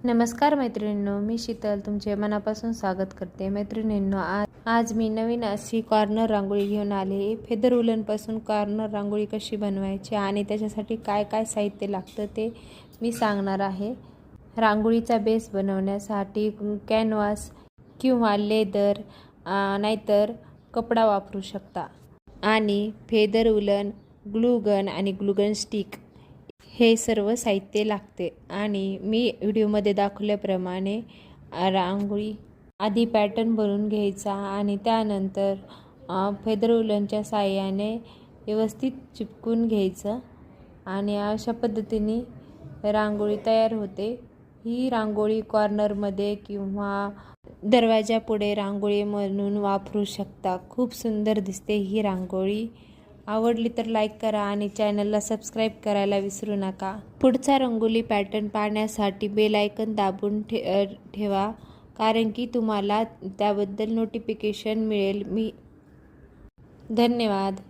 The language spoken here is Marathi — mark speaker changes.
Speaker 1: नमस्कार मैत्रिणींनो, मी शीतल तुमचे मनापासून स्वागत करते। मैत्रिणींनो, आज मी नवीन अशी कॉर्नर रांगोळी घेऊन आले। फेदर वूलनपासून कॉर्नर रांगोळी कशी बनवायची आणि त्याच्यासाठी काय काय साहित्य लागतं ते मी सांगणार आहे। रांगोळीचा बेस बनवण्यासाठी कॅनव्हास किंवा लेदर नाहीतर कपडा वापरू शकता आणि फेदर वूलन, ग्लू गन आणि ग्लू गन स्टिक हे सर्व साहित्य लागते। आणि मी व्हिडिओमध्ये दाखवल्याप्रमाणे रांगोळी आधी पॅटर्न बनवून घ्यायचा आणि त्यानंतर फेदर वूलनच्या साहाय्याने व्यवस्थित चिपकून घ्यायचं आणि अशा पद्धतीने रांगोळी तयार होते। ही रांगोळी कॉर्नरमध्ये किंवा दरवाजापुढे रांगोळी म्हणून वापरू शकता। खूप सुंदर दिसते ही रांगोळी। आवडली तर लाईक करा आणि चॅनलला सबस्क्राईब करायला विसरू नका। पुढचा रंगोली पॅटर्न पाहण्यासाठी बेल आयकॉन दाबून ठेवा, कारण की तुम्हाला त्याबद्दल नोटिफिकेशन मिळेल। धन्यवाद।